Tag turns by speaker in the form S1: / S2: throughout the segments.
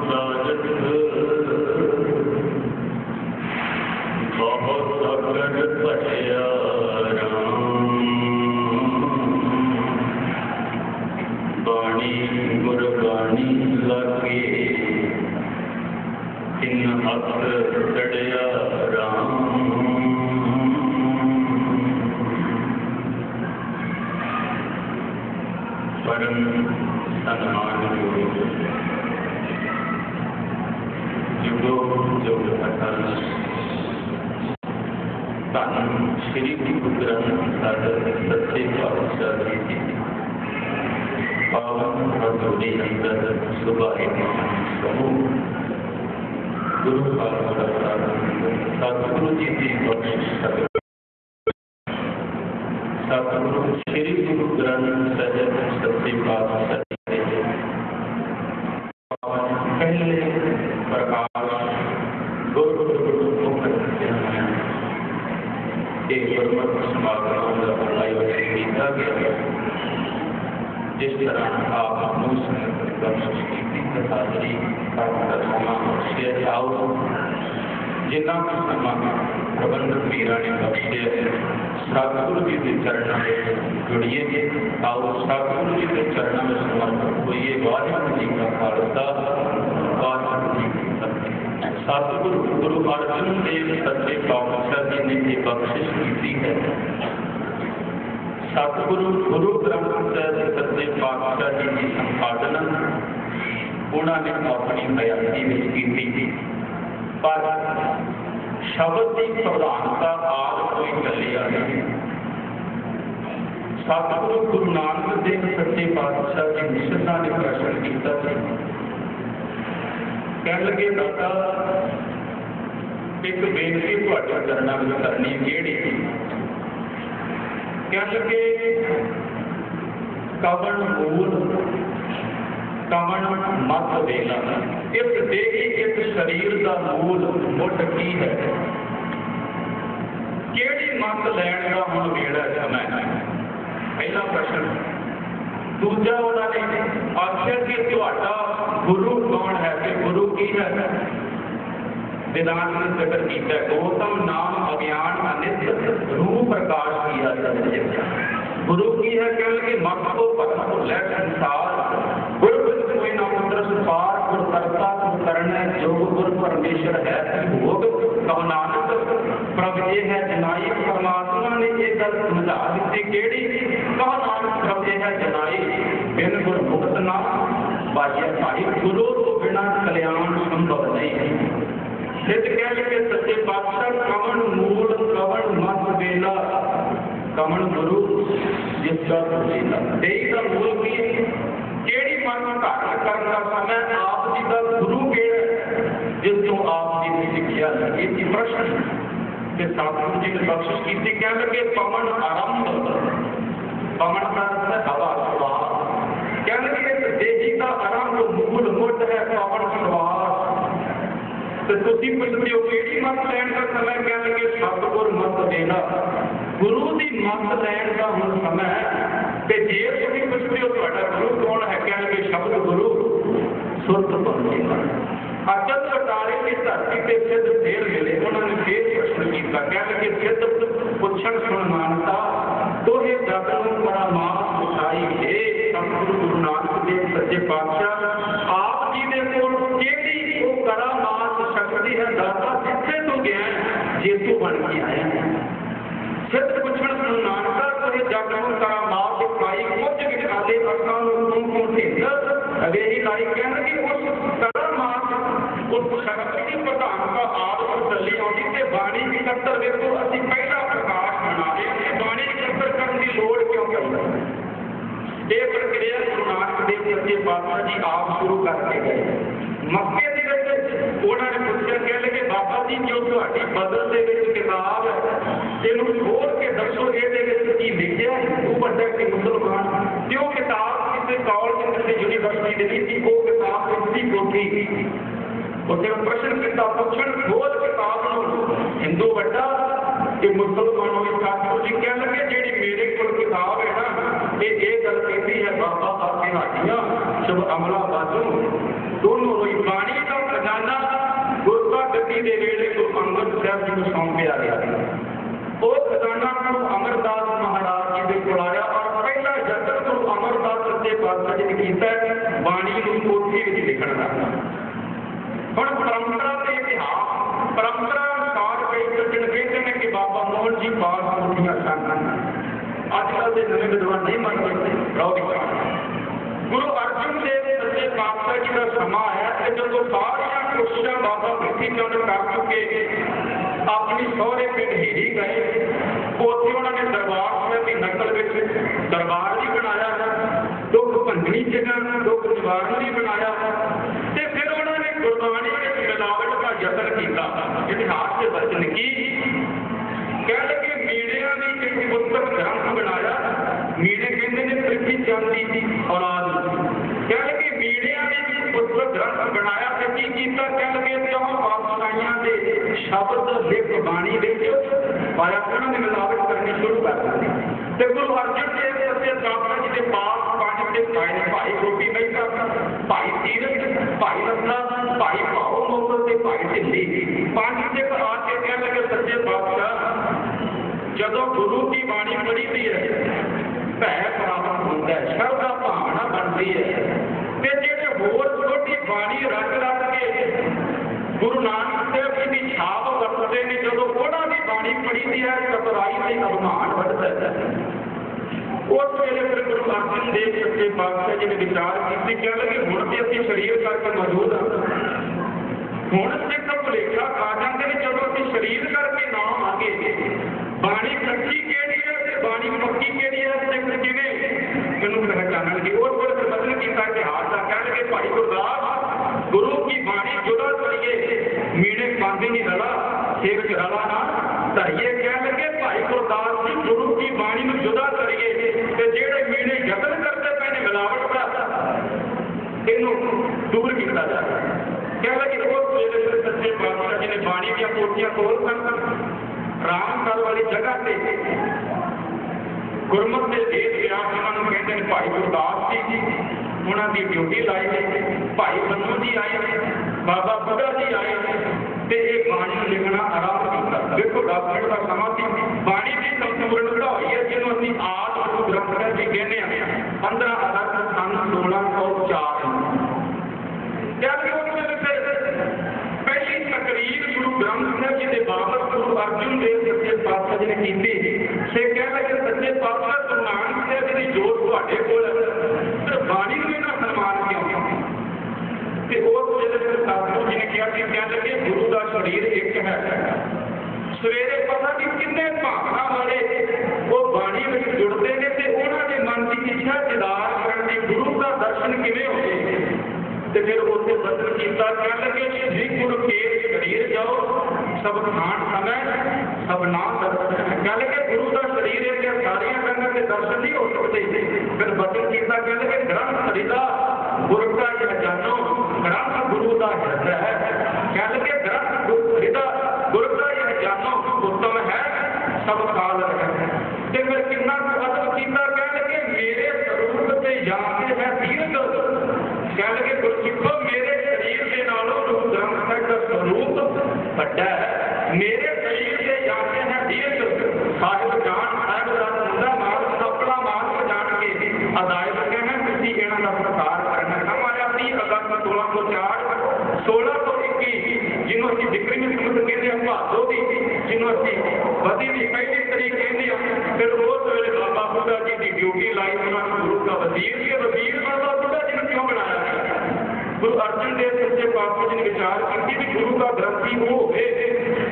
S1: साजत बहुत अकड़ पटिया बाणी गुरबाणी लागे इन हथ चढ़िया राम परम सन्मान जुगो जुग अटल धन श्री गुरु ग्रंथ साहिब सच्चे पातशाह जी पावन हथौड़ी अंदर सुबह समूह गुरु पातशाह सतगुरु जी की बख्शिश सतगुरु श्री गुरु ग्रंथ साहिब सच्चे पातशाह पहले प्रकाश गुरु गुरमत समागम का आयोजन किया गया जिस तरह आप हाजरी आओ जिन्ना भी समा प्रबंधक वीर ने बख्शे सतगुरु जी के चरणों में जुड़िए आओ सतगुरु जी के चरणों में समर्पित होइए। वाहिगुरू जी का खालसा वाहिगुरू जी की फतेह। सतगुरु गुरु अर्जन देव सच्चे पातशाह जी ने ये बख्शिश की है। सतगुरु गुरु ग्रंथ साहिब सच्चे पातशाह जी की संपादना उन्होंने अपनी हयाती में की पर शब्द की प्रधानता आद कोई चली आ रही है। सतगुरु गुरु नानक देव सच्चे पातशाह जी निश्चिता ने प्रश्न किया कह लगे दादा एक बेनती तुहाडे चरणों में करनी केड़ी कह लगे कवन मूल कवन मत देना इस देही इस शरीर का मूल मुठ की है केड़ी मत लैण का हुण वेड़ा समय पहला प्रश्न। दूजा उन्होंने आख्या कि तुहाडा गुरु कौन है कि गुरु की है वेदांत ने जिक्र किया गौतम नाम अज्ञान अनित रूह प्रकाश किया जाता गुरु की है कह लगे मत को पता को लै संसार गुरु कोई ना पुत्र पार गुर करता गुर करण जोग गुर परमेश्वर है भोग कहो नानक प्रभ ये है जनाई परमात्मा ने ये गल समझा दी केड़ी कहो नानक प्रभ ये है जनाई बिन गुर मुक्त ना बाह्य भाई गुरु तो बिना कल्याण संभव नहीं। सिद्ध कह लगे सच्चे पातशाह कवन मूल कवन मत बेला कवन गुरु जिसका बेला देही का मूल की केड़ी मन घट करने का समय आप जी का गुरु केड़ा जिसको आप जी ने सिक्ख्या ये प्रश्न के सतगुरु जी ने बख्शिश की कह लगे पवन आरंभ पवन का हवा श्वास कह लगे देही का आरंभ मूल मुठ है पवन श्वास तो तुम पुछते हो कि मत लैन का समय कह लगे सतगुर मत देना गुरु की मत लैन का हम समय ते जे तुम पुछते हो तो गुरु कौन है कह लगे शब्द गुरु सुरत बंदेगा अचल कटारे की धरती के सिद्ध फेर मिले उन्होंने फिर प्रश्न किया कह लगे सिद्ध पुछण सुन मानता तो ये जगन परामास उठाई है सतगुरु गुरु नानक देव सच्चे पातशाह आप जी ने कोल केड़ी वो करामात शक्ति है दाता जिथे तू गया जेतू बन के आया सिद्ध पुछण सुन नानका तो ये जगन करामात पाई कुछ विखाले असां नूं तू ढिंड अवेही लाई कहण कि उस करामात उस शक्ति की प्रधानता आद पर चली आउंदी ते बाणी इकत्तर वेखो असीं पहला प्रकाश बना रहे हैं बाणी इकत्तर करने की लोड़ क्यों करना ये प्रक्रिया गुरु नानक देव सच्चे पातशाह जी आप शुरू करके गए मक्के के उन्होंने पूछा कह लगे बाबा जी जो तुहाडी बदल दे विच किताब है इनू खोल के दसो ये की लिखिया हिंदू बड़ा कि मुसलमान जो किताब किसी कॉलेज किसी यूनिवर्सिटी दी थी वो किताब किसी कोठी उसने प्रश्न किया पुछण खोल किताब हिंदू बड़ा कि मुसलमानों के ठाकुर जी कह लगे जी मेरे को किताब है ना ये गल कहती है बाबा आपके हाटियां शुभ अमला बाजू दोनों बाणी जी को सौंपया गया। वो खजाना गुरु अमरदास महाराज जी के कोल आया और पहला यतन गुरु अमरदास सच्चे पातशाह जी ने किया बाणी को कोठी विच लिखण दा। हुण परंपरा ते इतिहास परंपरा अनुसार कई सज्जन कहते हैं कि बाबा मोहन जी पास कोठियां सन। अजकल के नवे विद्वान नहीं मनते रहो विचार। गुरु अर्जुन देव सच्चे पातशाह जी का समा है कि जो सारिया कोशिशां बाबा प्रिथी चंद कर चुके अपनी सौरे पिंड हेरी गए। उत्थे उन्होंने दरबार साहिब की नकल विच दरबार भी बनाया, दुख भंजनी जगह दुख निवारण भी बनाया ते फिर उन्होंने गुरबाणी विच मिलावट का यतन किया। इतिहास के बचन की कह लगे मीडिया ने एक पुस्तक ग्रंथ बनाया। मीडिया कहते हैं प्रिथी चंद की औलाद कह लगे मीडिया ने एक पुस्तक ग्रंथ बनाया तो की किया कह लगे चौं पातशाहियां दे शब्द लिख बाणी विच पाया उन्होंने मिलावट करनी शुरू कर दी। तो गुरु अर्जुन देव सच्चे पातशाह जी के पास पांच के पाए भाई गोपी महिला भाई तीरथ भाई रत्ना भाई भाओ मोहम्मद के भाई ढिल्ली पांच सिख आके कह लगे सच्चे पातशाह जदों गुरु की बाणी पढ़ी दी है भै प्राप्त होता है श्रद्धा भावना बनती है ते जेडे होर छोटी बाणी रच रच के गुरु नानक देव जी की छाप वरतते हैं जदों उन्होंने भी बाणी पढ़ी दी है चतुराई से अभिमान बढ़ता है। उस वेले फिर गुरु अर्जन देव सच्चे पातशाह जी ने विचार की कह लगे हुण ते असीं शरीर करके मौजूद हाँ हुण सिख भुलेखा खा जाते हैं जदों असीं शरीर करके ना आगे बाणी कच्ची केड़ी है ते बाणी पक्की केड़ी है सिख किवें इहनूं पहचानणगे। उस वेले फिर बदल कीता इतिहास दा कह लगे भाई गुरदास गुरु की बाणी जुदा करिए मीणे पांदी नहीं रला सिर च रला ना धरिए। कह लगे भाई गुरदास जी गुरु की बाणी में जुदा करिए ते जेड़े मीणे यतन करते पे ने मिलावट का इनू दूर किया जाए। कह लगे उस वेले फिर सच्चे पातशाह जी ने बाणी दी कोठियां खोल कर रामगढ़ वाली जगह से गुरमुख के देश व्यास जिन्होंने कहते हैं भाई गुरदास जी उन्होंने ड्यूटी लाई है भाई बन्नू जी आए बाबा बुढ़ा जी आए तो ये बाणी लिखना आरंभ किया। देखो 10 मिनट का समा सी बाणी की संपूर्णता हुई है जिन्होंने असं आद गुरु ग्रंथ साहिब जी कहने 15 अगस्त सन 1604 पहली तकरीर गुरु ग्रंथ साहिब जी के बाबत गुरु अर्जुन देव सच्चे पातशाह जी ने की से कह लगे सच्चे पातशाह गुरु नानक साहिब जी की जोत तुहाडे कोल ते बाणी नूं इन्ना सन्मान क्यों। ते उस वेले फिर सतगुरु जी ने कहा कि कह लगे गुरु का शरीर एक है सवेरे पता नहीं किन्ने भावना वाले वो बाणी में जुड़ते हैं तो उन्होंने मन की इच्छा दीदार करने गुरु का दर्शन किवें होवे ते फिर उत्थे बदल किया कह लगे श्री गुरु के शरीर जाओ सब खान समय सब ना दर्शन कह लगे गुरु का शरीर है सारिया गंगा के दर्शन नहीं हो सकते। फिर बदल किया कह लगे ग्रंथ हरिदा गुरु का यह जानो ग्रंथ गुरु का हृदय है। कह लगे ग्रंथ हरिदा गुरु का यह जानो उत्तम है सब काल है। फिर कितना अदब किया कह लगे मेरे स्वरूप से जानते हैं दीर्घ कह लगे गुरसिखो मेरे शरीर के नालों गुरु ग्रंथ साहिब का स्वरूप बड़ा है मेरे शरीर से जानते हैं दीर्घ साहिब जान साहिब का मुंडा मार अपना मार्ग जान के अदायत के हैं किसी इन्हों का प्रसार करना हम आया 30 अगस्त 1604 1621 जिन्हों असं बिक्री में समझ कहते हैं भादो की जिन्हों असं बदी की पहली तरीक कहते हैं। फिर उस वेले बाबा बुढ़ा जी की ड्यूटी लाई उन्होंने गुरु का वजीर बाबा बुढ़ा जी ने क्यों बनाया। गुरु अर्जन देव सच्चे पातशाह जी ने विचार की कि गुरु का ग्रंथी वो हो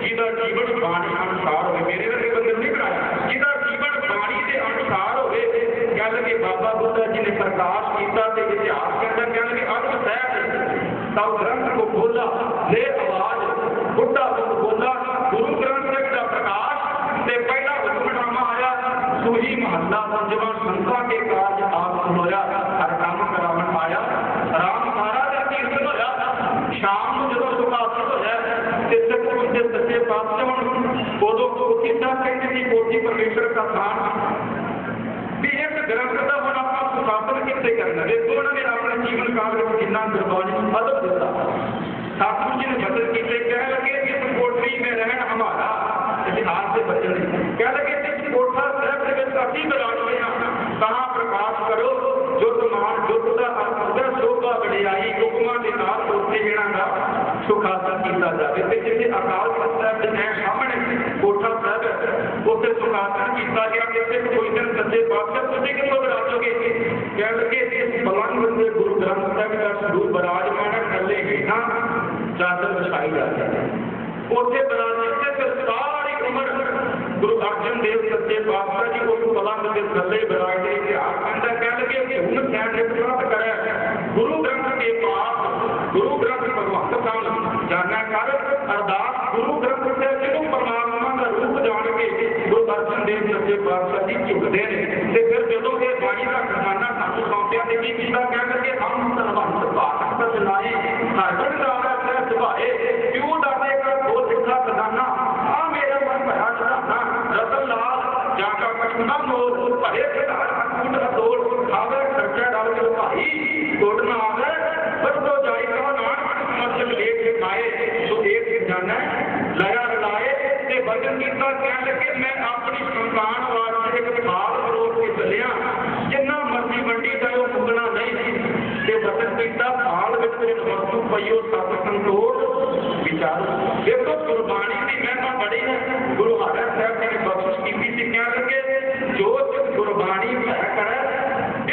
S1: जिसका जीवन बाणी अनुसार हो मेरे वर्गे बंदे नहीं बनाया जिसका जीवन बाणी के अनुसार हो। कह लगे बाबा बुद्धा जी ने प्रकाश किया तो इतिहास के अंदर कह लगे अर्थ सहज तब ग्रंथ को बोला ले आवाज बुढ़ा को बोला गुरु ग्रंथ साहिब का प्रकाश से पहला हुक्मनामा आया सूही महला पंजवा संता के कार्य आप सुनोया हर काम करावन आया राम सारा का कीर्तन होया शाम को जो सुखासन होया ते सच्चे पातशाह उदों कितना कहते थी कोठी परमेश्वर का स्थान भी इस ग्रंथ का हम आप सुखासन कितने करना देखो उन्होंने अपने जीवन काल में कितना गुरबाणी अदब दिता। सतगुरु जी ने बदल किए कह लगे इस कोठरी में रहन हमारा कह लगे जिस कोठा साहब के विच असीं विराजते हां तां प्रकाश करो जुत मान जुत दा अर्थ शोभा वडियाई हुकमां दे नाल उत्थे जिहड़ा दा सुखासन कीता जावे ते जिथे अकाल तख्त साहब दे सामने कोठा साहब उत्थे सुखासन कीता गया किसे कोई दिन सच्चे पातशाह तुसीं कित्थों विराजोगे कह लगे इस पलंग उत्ते गुरु ग्रंथ साहब दा स्वरूप विराजमान है थल्ले हेठां चादर विछाई जाती है उत्थे विराजे फिर सारी उम्र गुरु अर्जन देव सच्चे पातशाह जी उस पलंग के थल्ले विराजते इतिहास कहता कह लगे हुण सैन निष्पत करे गुरु ग्रंथ के पास गुरु ग्रंथ भगवंत साहब जाना कर अरदास गुरु ग्रंथ साहब जिन्हों परमात्मा का रूप जान के गुरु अर्जन देव सच्चे पातशाह जी झुकते हैं ते फिर जदों ये बाणी का खजाना सानू सौंपिया ते की कीता कह लगे हम तलवंत पाठ बचनाए हरगढ़ दादा साहब सुभाए क्यों दादे का दो सिक्खा खजाना आ मेरा मन भरा खजाना रतन लाल जाका कटना मोर भरे खिलार कूट हथोड़ खावे खर्चा डाल के भाई तोड़ना आवे बच्चों जाई का नाम मतलब लेख खाए तो एक खजाना लया लाए ते भजन कीता कह लगे मैं अपनी संतान वास्ते एक थाल फरोल के चलिया जिन्ना मर्जी मंडी का मुकना नहीं ते वचन कीता थाल विच मेरे वस्तु पईओ सत संतोष विचार देखो गुरबाणी की महिमा बड़ी है गुरु हाजर साहब ने बख्शिश की थी कह लगे जो गुरबाणी भय करे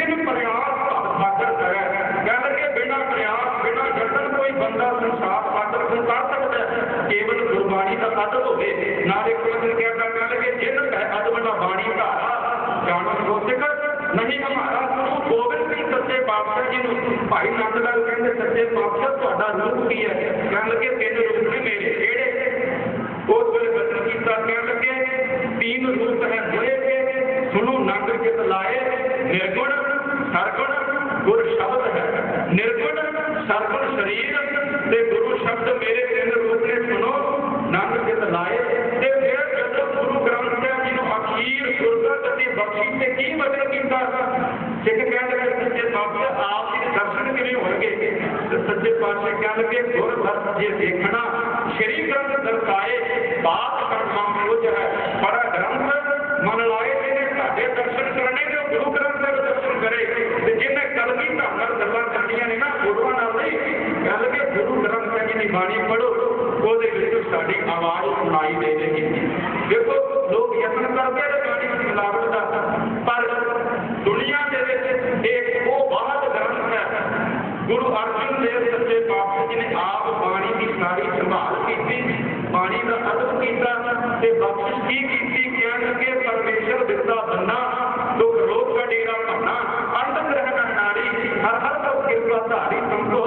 S1: इन प्रयास सागर करे कह लगे बिना प्रयास बिना जतन कोई बंदा संसार सागर को कर सकता है केवल गुरबाणी का अदब होवे नाले कोई कहता कह लगे जिन कह अदब ना बाणी धारा जानो को सिखर नहीं हमारा गुरु गोबिंद सिंह सच्चे पातशाह जी ने भाई नंद लाल कहते सच्चे पातशाह तुहाडा रूप की है कह लगे तीन रूप ने मेरे किहड़े उस वेले बचन कीता कह लगे तीन रूप है होए के सुनो नंद चित लाए निर्गुण सरगुण गुर शब्द है निर्गुण सरगुण शरीर ते गुरु शब्द मेरे तीन रूप ने सुनो नंद चित लाए ते फिर जब गुरु ग्रंथ साहब जी ने अखीर सुरगत दी बख्शी ते की वचन कीता सिख कहते हैं सच्चे पातशाह आप जी दर्शन किवें होणगे सच्चे पातशाह कह लगे गुर दर्श जे देखना श्री ग्रंथ दर्शाए बात कर्मा खोज है बड़ा ग्रंथ मन लाए जिन्हें साडे दर्शन करने जो गुरु ग्रंथ साहब दर्शन करे ते जिन्हें कलमी ढंग नाल गल्लां करनियां ने ना गुरुआं नाल नहीं कह लगे गुरु ग्रंथ साहब जी दी बाणी पढ़ो ਉਹਦੇ ਵਿੱਚ ਸਾਡੀ ਆਵਾਜ਼ ਸੁਣਾਈ ਦੇਵੇਗੀ ਦੇਖੋ ਲੋਕ ਯਤਨ ਕਰਦੇ ਨੇ ਬਾਣੀ ਦੀ ਮਿਲਾਵਟ ਦਾ ਪਰ ਦੁਨੀਆ ਦੇ ਵਿੱਚ ਇੱਕ ਉਹ ਬਾਹਰ ਗ੍ਰੰਥ ਹੈ ਗੁਰੂ ਅਰਜਨ ਦੇਵ ਸੱਚੇ ਪਾਤਸ਼ਾਹ ਜੀ ਨੇ ਆਪ ਬਾਣੀ ਦੀ ਸਾਰੀ ਸੰਭਾਲ ਕੀਤੀ ਬਾਣੀ ਦਾ ਅਦਬ ਕੀਤਾ ਤੇ ਬਖਸ਼ਿਸ਼ ਕੀ ਕੀਤੀ ਕਹਿਣ ਲੱਗੇ ਪਰਮੇਸ਼ਰ ਦਿੱਤਾ ਬੰਨਾ ਦੁੱਖ ਰੋਗ ਦਾ ਡੇਰਾ ਭੰਨਾ ਅੰਤ ਰਹਿਣਾ ਨਾਰੀ ਹਰ ਹਰ ਤੋਂ ਕਿਰਪਾ ਧਾਰੀ ਸੰਭੋ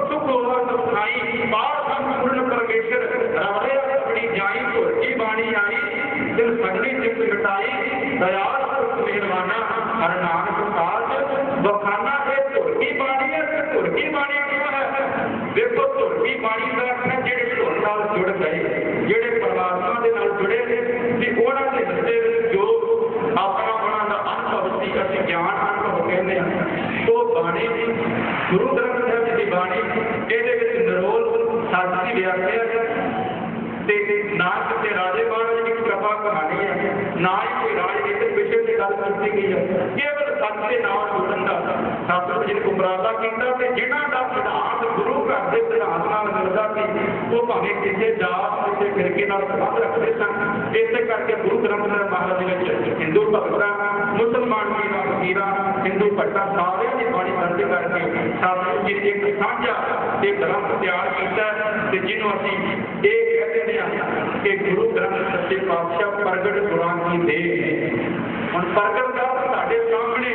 S1: सुख होगा तो खाई बार हम पूर्ण परमेश्वर राधे अपनी जाई की बाणी आई दिल सगड़ी चित मिटाई दयाल पुरख मेहरबाना हर नानक साज बखाना है धुरकी बाणी है धुरकी बाणी क्यों है देखो धुरकी बाणी का अर्थ है जेड़े धुर नाल जुड़ गए जेड़े परमात्मा दे नाल जुड़े ने कि उन्हां दे हिस्से विच जो अपना उन्हां दा अनुभव सी असीं ज्ञान अनुभव कहंदे हां तो बाणी गुरु ग्रंथ साहब जी दी बाणी ਇਹਦੇ ਵਿੱਚ ਨਿਰੋਲ ਸੱਚ ਦੀ ਵਿਆਖਿਆ ਤੇ ਨਾ ਕਿਤੇ ਰਾਜੇ ਮਹਾਰਾਜ ਦੀ ਕਿਰਪਾ ਕਹਾਣੀ ਹੈ ਨਾ ਹੀ ਕੋਈ ਰਾਜਨੀਤਿਕ ਵਿਸ਼ੇ ਤੇ ਗੱਲ ਕੀਤੀ ਗਈ ਹੈ ਕੇਵਲ ਸੱਚ ਦੇ ਨਾਲ ਜੁੜਨ ਦਾ ਸਤਿਗੁਰੂ ਜੀ ਨੇ ਉਪਰਾਲਾ ਕੀਤਾ ਤੇ ਜਿਨ੍ਹਾਂ ਦਾ ਸਿਧਾਂਤ ਗੁਰੂ ਘਰ ਦੇ ਸਿਧਾਂਤ ਨਾਲ ਮਿਲਦਾ ਸੀ ਉਹ ਭਾਵੇਂ ਕਿਸੇ ਜਾਤ ਕਿਸੇ ਫਿਰਕੇ ਨਾਲ ਸੰਬੰਧ ਰੱਖਦੇ ਸਨ ਇਸੇ ਕਰਕੇ ਗੁਰੂ ਗ੍ਰੰਥ ਸਾਹਿਬ ਮਹਾਰਾਜ ਦੇ ਵਿੱਚ ਹਿੰਦੂ ਭਗਤਾਂ ਮੁਸਲਮਾਨ ਵੀਰਾਂ ਹਿੰਦੂ ਭਗਤਾਂ ਸਾਰਿਆਂ ਦੀ ਬਾਣੀ ਦਰਜ ਕਰਕੇ ਸਤਿਗੁਰੂ ਜੀ ਨੇ ਇੱਕ ਸਾਂਝਾ ਤੇ ਗ੍ਰੰਥ ਤਿਆਰ ਕੀਤਾ ਤੇ ਜਿਹਨੂੰ ਅਸੀਂ ਇਹ ਕਹਿੰਦੇ ਹਾਂ ਕਿ ਗੁਰੂ ਗ੍ਰੰਥ ਸੱਚੇ ਪਾਤਸ਼ਾਹ ਪ੍ਰਗਟ ਗੁਰਾਂ ਕੀ ਦੇਹ ਹੁਣ ਪ੍ਰਗਟ ਦਾ ਸਾਡੇ ਸਾਹਮਣੇ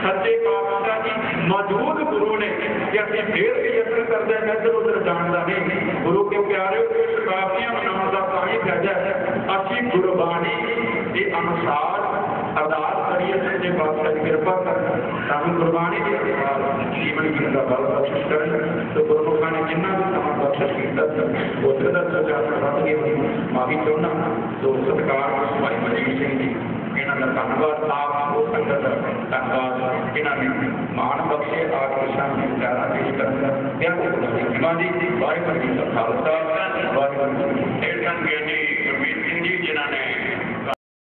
S1: ਸੱਚੇ ਪਾਤਸ਼ਾਹ ਜੀ ਮੌਜੂਦ ਗੁਰੂ ਨੇ ਕਿ ਅਸੀਂ ਫੇਰ ਵੀ ਯਤਨ ਕਰਦੇ ਹਾਂ ਇੱਧਰ ਉੱਧਰ ਜਾਣ ਦਾ ਨਹੀਂ ਗੁਰੂ ਕੇ ਪਿਆਰੇ ਸ਼ਤਾਬਦੀਆਂ ਮਨਾਉਣ ਦਾ ਤਾਂ ਹੀ ਫਾਇਦਾ ਅਸੀਂ ਗੁਰਬਾਣੀ ਦੇ ਅਨੁਸਾਰ अरदास करिए सच्चे पातशाह की कृपा कर सानू गुरबाणी के अनुसार जीवन जीने का बल बख्शिश करें तो गुरमुखा ने जिन्ना भी समा बख्शिश किया उसे का सजा बद गए माफी चाहना तो सत्कार भाई मजीद सिंह जी इन्हों का धन्यवाद आप वो संगत धन्यवाद इन्होंने मान बख्शे आके सामने प्यारा पेश कर दिया जी वाहिगुरू जी का खालसा वाहिगुरू